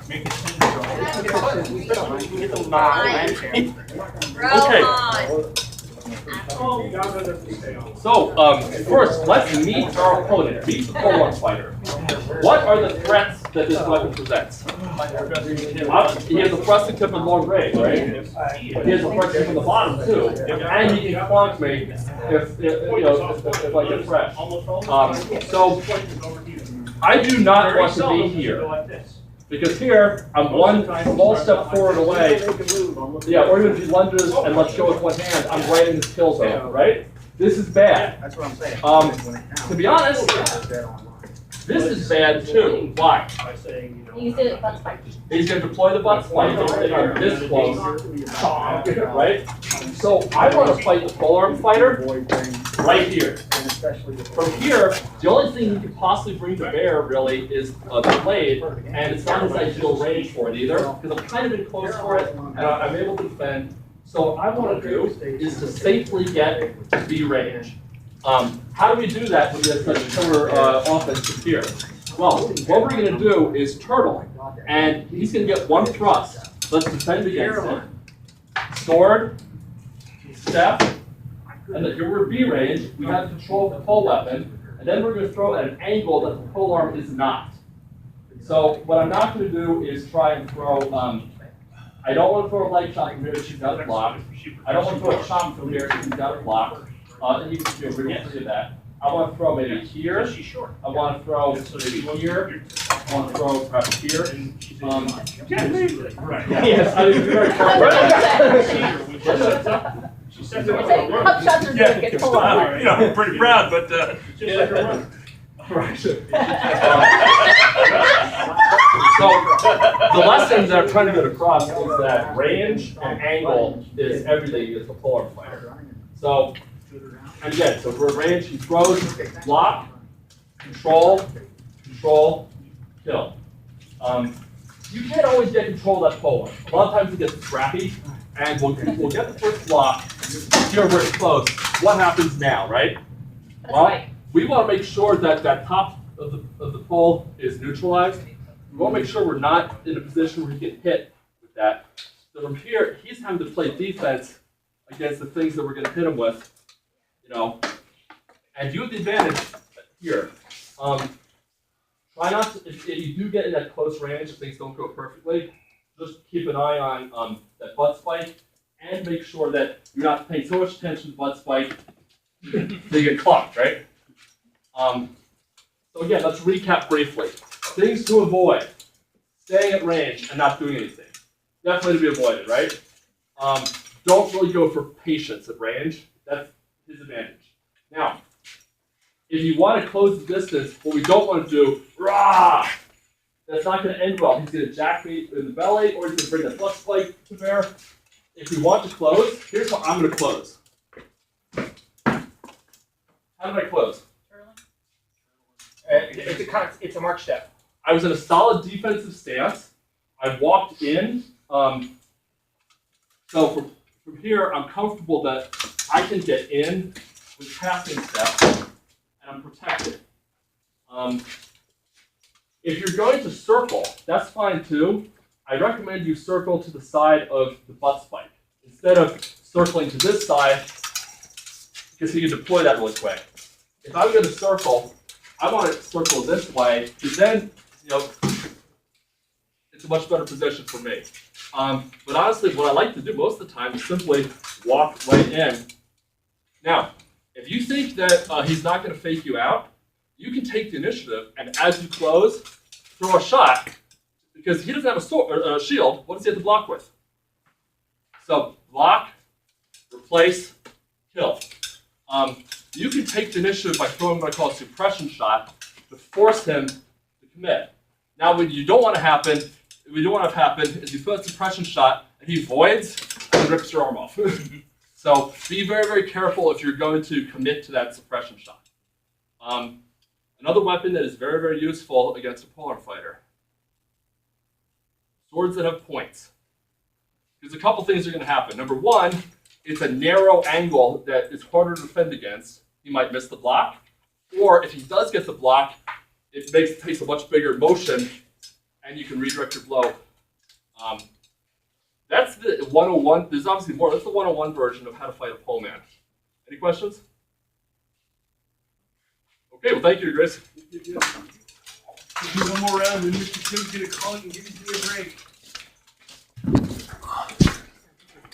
Make it So, first, let's meet our opponent. Meet the Polearm fighter. What are the threats that this weapon presents? He has a thrusting tip and long range, right? But he has a thrusting tip on the bottom too, and he can clunk me if I get fresh. So, I do not want to be here. Because here, I'm one small step forward away. Yeah, or even if he lunges and let's go with one hand, I'm right in his kill zone, right? This is bad. That's what I'm saying. To be honest, this is bad too. Why? You said it butt spike. He's going to deploy the butt spike this close, right? So I want to fight the Polearm fighter right here. From here, the only thing he could possibly bring to bear really is the blade, and it's not his ideal range for it either, because I'm kind of in close for it, and I'm able to defend. So what I want to do is to safely get B range. How do we do that when we have such killer offense here? Well, what we're going to do is turtle, and he's going to get one thrust. Let's defend against it. Sword, step, and then here we're B range. We have control of the pole weapon, and then we're going to throw at an angle that the polearm is not. So what I'm not going to do is try and throw. I don't want to throw a light shot from here because she's got a block. I don't want to throw a shot from here because she's got a block. And you can forget that. I want to throw maybe here. I want to throw maybe here. I want to throw perhaps here. Yes, I was very careful. She said Cup shots are good. Get pulled apart. you know, I'm pretty proud, but Right. So the lesson that I'm trying to get across is that range and angle is everything as a Polearm fighter. So, and again, so for range, he throws, block, control, control, kill. You can't always get control of that Polearm. A lot of times it gets scrappy, and we'll get the first block. Here we're close. What happens now, right? Well, we want to make sure that that top of the pole is neutralized. We want to make sure we're not in a position where we get hit with that. So from here, he's having to play defense against the things that we're going to hit him with, you know. And you have the advantage here. Try not to, if you do get in that close range, if things don't go perfectly, just keep an eye on that butt spike and make sure that you're not paying so much attention to the butt spike that you get clocked, right? So again, let's recap briefly. Things to avoid: staying at range and not doing anything. Definitely to be avoided, right? Don't really go for patience at range. That's his advantage. Now, if you want to close the distance, what we don't want to do, rah! That's not going to end well. He's going to jack me in the belly, or he's going to bring the butt spike to bear. If we want to close, here's how I'm going to close. How did I close? it's a march step. I was in a solid defensive stance. I walked in. So from here, I'm comfortable that I can get in with passing steps, and I'm protected. If you're going to circle, that's fine too. I recommend you circle to the side of the butt spike instead of circling to this side, because you can deploy that really quick. If I'm going to circle, I want to circle this way, because then, you know, it's a much better position for me. But honestly, what I like to do most of the time is simply walk right in. Now, if you think that he's not going to fake you out, you can take the initiative, and as you close, throw a shot, because he doesn't have a sword, or a shield. What does he have to block with? So, block, replace, kill. You can take the initiative by throwing what I call a suppression shot to force him to commit. Now, what you don't want to happen, is you throw a suppression shot and he voids and rips your arm off. So be very, very careful if you're going to commit to that suppression shot. Another weapon that is very, very useful against a Polearm fighter: swords that have points. There's a couple things are going to happen. Number one, it's a narrow angle that is harder to defend against. He might miss the block, or if he does get the block, it takes a much bigger motion and you can redirect your blow. That's the 101. There's obviously more. That's the 101 version of how to fight a pole man. Any questions? Okay, well, thank you, Grace. Do one more round, and Mr. Tim's gonna call it and give you a break.